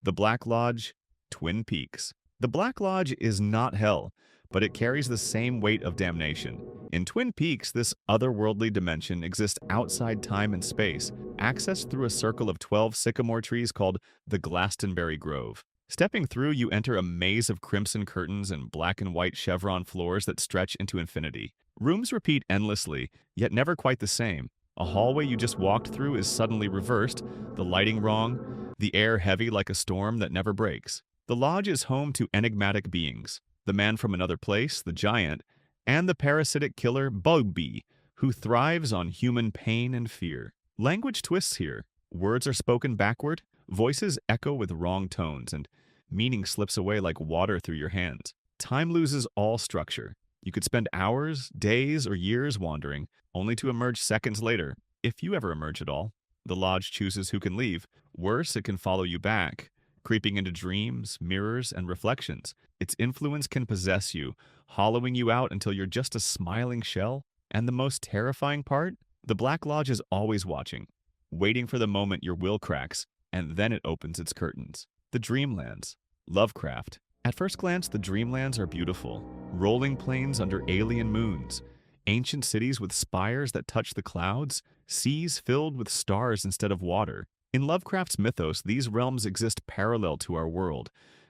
The Black Lodge, Twin Peaks. The Black Lodge is not hell, but it carries the same weight of damnation. In Twin Peaks, this otherworldly dimension exists outside time and space, accessed through a circle of 12 sycamore trees called the Glastonbury Grove. Stepping through, you enter a maze of crimson curtains and black and white chevron floors that stretch into infinity. Rooms repeat endlessly, yet never quite the same. A hallway you just walked through is suddenly reversed, the lighting wrong, the air heavy like a storm that never breaks. The lodge is home to enigmatic beings, the man from another place, the giant, and the parasitic killer Bugby, who thrives on human pain and fear. Language twists here. Words are spoken backward, voices echo with wrong tones, and meaning slips away like water through your hands. Time loses all structure. You could spend hours, days, or years wandering, only to emerge seconds later, if you ever emerge at all. The lodge chooses who can leave. Worse, it can follow you back, creeping into dreams, mirrors, and reflections. Its influence can possess you, hollowing you out until you're just a smiling shell. And the most terrifying part? The Black Lodge is always watching, waiting for the moment your will cracks, and then it opens its curtains. The Dreamlands. Lovecraft. At first glance, the Dreamlands are beautiful. Rolling plains under alien moons, ancient cities with spires that touch the clouds, seas filled with stars instead of water. In Lovecraft's mythos, these realms exist parallel to our world,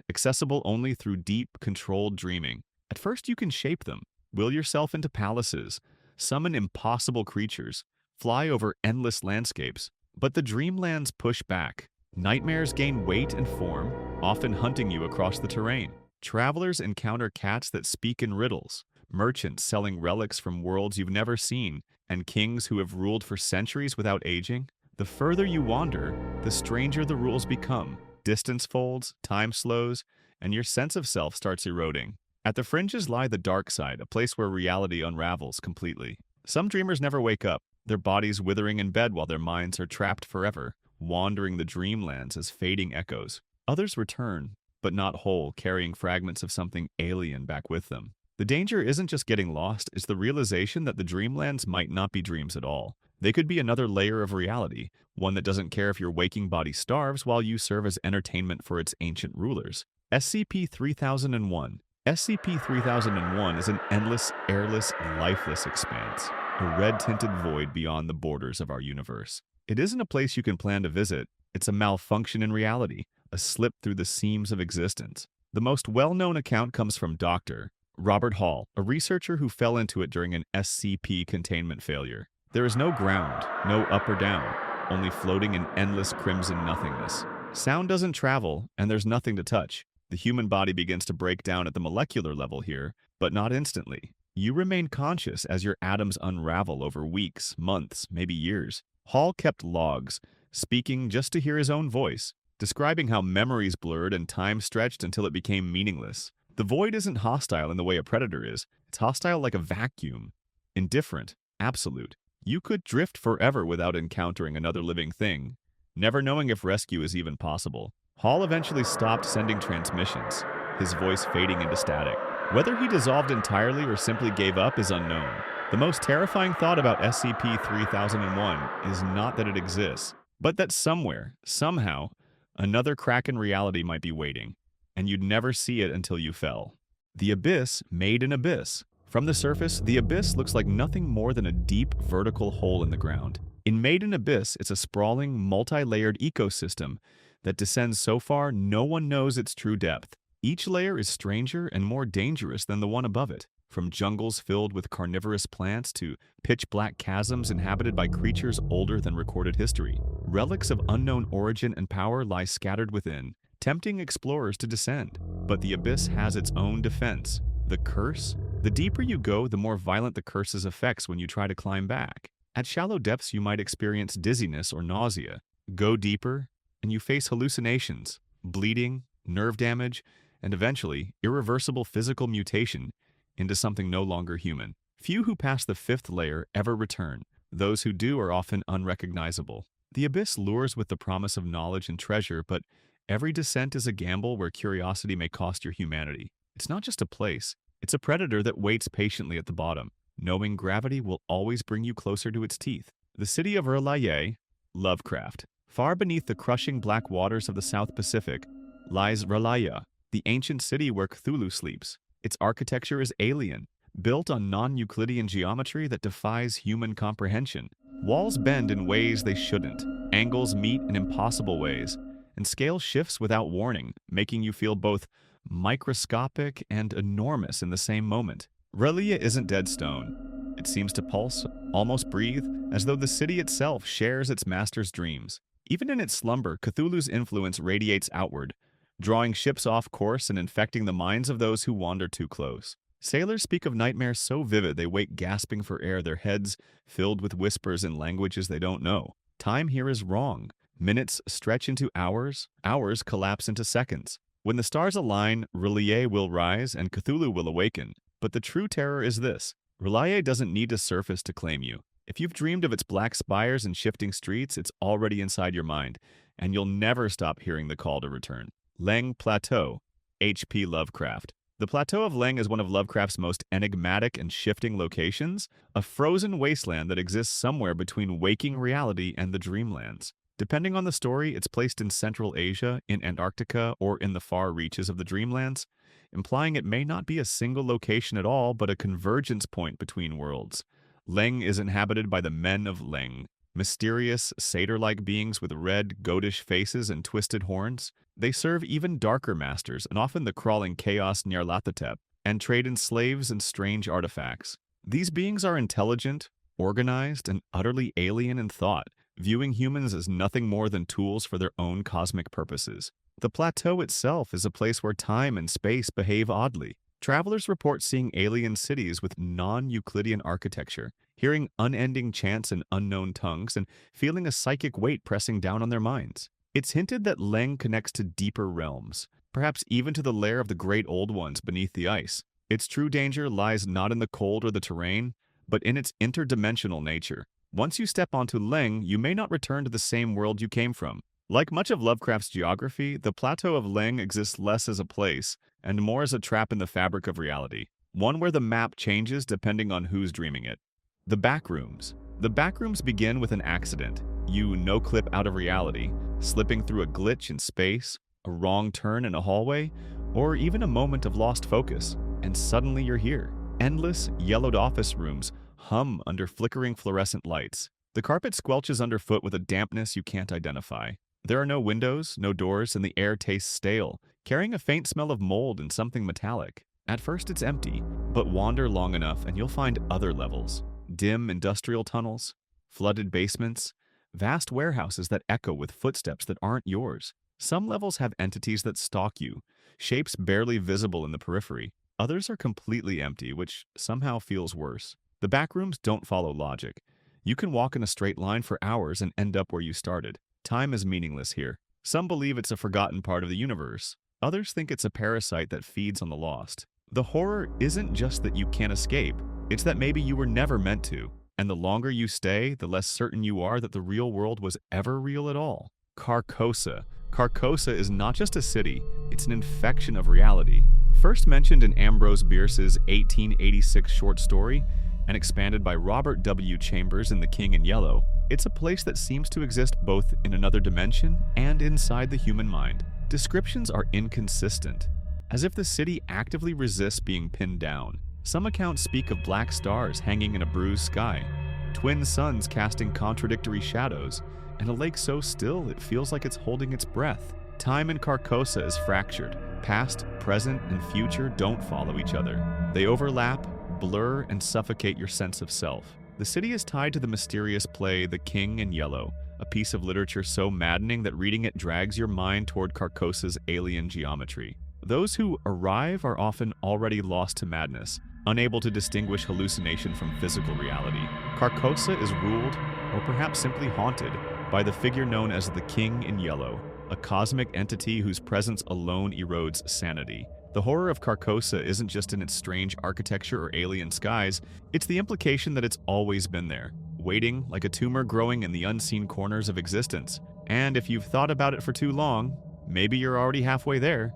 accessible only through deep, controlled dreaming. At first, you can shape them, will yourself into palaces, summon impossible creatures, fly over endless landscapes. But the Dreamlands push back. Nightmares gain weight and form, often hunting you across the terrain. Travelers encounter cats that speak in riddles, merchants selling relics from worlds you've never seen, and kings who have ruled for centuries without aging. The further you wander, the stranger the rules become. Distance folds, time slows, and your sense of self starts eroding. At the fringes lie the dark side, a place where reality unravels completely. Some dreamers never wake up, their bodies withering in bed while their minds are trapped forever, wandering the dreamlands as fading echoes. Others return, but not whole, carrying fragments of something alien back with them. The danger isn't just getting lost, it's the realization that the dreamlands might not be dreams at all. They could be another layer of reality, one that doesn't care if your waking body starves while you serve as entertainment for its ancient rulers. SCP-3001. SCP-3001 is an endless, airless, lifeless expanse, a red-tinted void beyond the borders of our universe. It isn't a place you can plan to visit, it's a malfunction in reality, a slip through the seams of existence. The most well-known account comes from Dr. Robert Hall, a researcher who fell into it during an SCP containment failure. There is no ground, no up or down, only floating in endless crimson nothingness. Sound doesn't travel, and there's nothing to touch. The human body begins to break down at the molecular level here, but not instantly. You remain conscious as your atoms unravel over weeks, months, maybe years. Hall kept logs, speaking just to hear his own voice, describing how memories blurred and time stretched until it became meaningless. The void isn't hostile in the way a predator is. It's hostile like a vacuum. Indifferent. Absolute. You could drift forever without encountering another living thing, never knowing if rescue is even possible. Hall eventually stopped sending transmissions, his voice fading into static. Whether he dissolved entirely or simply gave up is unknown. The most terrifying thought about SCP-3001 is not that it exists, but that somewhere, somehow, another crack in reality might be waiting, and you'd never see it until you fell. The Abyss made an abyss. From the surface, the Abyss looks like nothing more than a deep, vertical hole in the ground. In Made in Abyss, it's a sprawling, multi-layered ecosystem that descends so far no one knows its true depth. Each layer is stranger and more dangerous than the one above it, from jungles filled with carnivorous plants to pitch-black chasms inhabited by creatures older than recorded history. Relics of unknown origin and power lie scattered within, tempting explorers to descend. But the Abyss has its own defense. The curse? The deeper you go, the more violent the curse's effects when you try to climb back. At shallow depths, you might experience dizziness or nausea. Go deeper, and you face hallucinations, bleeding, nerve damage, and eventually, irreversible physical mutation into something no longer human. Few who pass the fifth layer ever return. Those who do are often unrecognizable. The Abyss lures with the promise of knowledge and treasure, but every descent is a gamble where curiosity may cost your humanity. It's not just a place. It's a predator that waits patiently at the bottom, knowing gravity will always bring you closer to its teeth. The city of Erlaye, Lovecraft. Far beneath the crushing black waters of the South Pacific, lies R'lyeh, the ancient city where Cthulhu sleeps. Its architecture is alien, built on non-Euclidean geometry that defies human comprehension. Walls bend in ways they shouldn't, angles meet in impossible ways, and scale shifts without warning, making you feel both microscopic and enormous in the same moment. R'lyeh isn't dead stone. It seems to pulse, almost breathe, as though the city itself shares its master's dreams. Even in its slumber, Cthulhu's influence radiates outward, drawing ships off course and infecting the minds of those who wander too close. Sailors speak of nightmares so vivid they wake gasping for air, their heads filled with whispers in languages they don't know. Time here is wrong. Minutes stretch into hours, hours collapse into seconds. When the stars align, R'lyeh will rise and Cthulhu will awaken. But the true terror is this: R'lyeh doesn't need to surface to claim you. If you've dreamed of its black spires and shifting streets, it's already inside your mind, and you'll never stop hearing the call to return. Leng Plateau, H.P. Lovecraft. The Plateau of Leng is one of Lovecraft's most enigmatic and shifting locations, a frozen wasteland that exists somewhere between waking reality and the Dreamlands. Depending on the story, it's placed in Central Asia, in Antarctica, or in the far reaches of the Dreamlands, implying it may not be a single location at all, but a convergence point between worlds. Leng is inhabited by the Men of Leng, mysterious, satyr-like beings with red, goatish faces and twisted horns. They serve even darker masters, and often the crawling chaos Nyarlathotep, and trade in slaves and strange artifacts. These beings are intelligent, organized, and utterly alien in thought, viewing humans as nothing more than tools for their own cosmic purposes. The plateau itself is a place where time and space behave oddly. Travelers report seeing alien cities with non-Euclidean architecture, hearing unending chants in unknown tongues, and feeling a psychic weight pressing down on their minds. It's hinted that Leng connects to deeper realms, perhaps even to the lair of the great old ones beneath the ice. Its true danger lies not in the cold or the terrain, but in its interdimensional nature. Once you step onto Leng, you may not return to the same world you came from. Like much of Lovecraft's geography, the Plateau of Leng exists less as a place and more as a trap in the fabric of reality, one where the map changes depending on who's dreaming it. The Backrooms. The Backrooms begin with an accident. You no-clip out of reality, slipping through a glitch in space, a wrong turn in a hallway, or even a moment of lost focus, and suddenly you're here. Endless, yellowed office rooms hum under flickering fluorescent lights. The carpet squelches underfoot with a dampness you can't identify. There are no windows, no doors, and the air tastes stale, carrying a faint smell of mold and something metallic. At first it's empty, but wander long enough and you'll find other levels. Dim industrial tunnels, flooded basements, vast warehouses that echo with footsteps that aren't yours. Some levels have entities that stalk you, shapes barely visible in the periphery. Others are completely empty, which somehow feels worse. The backrooms don't follow logic. You can walk in a straight line for hours and end up where you started. Time is meaningless here. Some believe it's a forgotten part of the universe. Others think it's a parasite that feeds on the lost. The horror isn't just that you can't escape. It's that maybe you were never meant to. And the longer you stay, the less certain you are that the real world was ever real at all. Carcosa. Carcosa is not just a city, it's an infection of reality. First mentioned in Ambrose Bierce's 1886 short story, and expanded by Robert W. Chambers in The King in Yellow, it's a place that seems to exist both in another dimension and inside the human mind. Descriptions are inconsistent, as if the city actively resists being pinned down. Some accounts speak of black stars hanging in a bruised sky, twin suns casting contradictory shadows, and a lake so still it feels like it's holding its breath. Time in Carcosa is fractured. Past, present, and future don't follow each other. They overlap, blur, and suffocate your sense of self. The city is tied to the mysterious play The King in Yellow, a piece of literature so maddening that reading it drags your mind toward Carcosa's alien geometry. Those who arrive are often already lost to madness, unable to distinguish hallucination from physical reality. Carcosa is ruled, or perhaps simply haunted, by the figure known as the King in Yellow, a cosmic entity whose presence alone erodes sanity. The horror of Carcosa isn't just in its strange architecture or alien skies, it's the implication that it's always been there, waiting like a tumor growing in the unseen corners of existence. And if you've thought about it for too long, maybe you're already halfway there.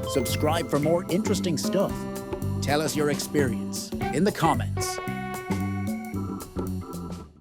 Subscribe for more interesting stuff. Tell us your experience in the comments.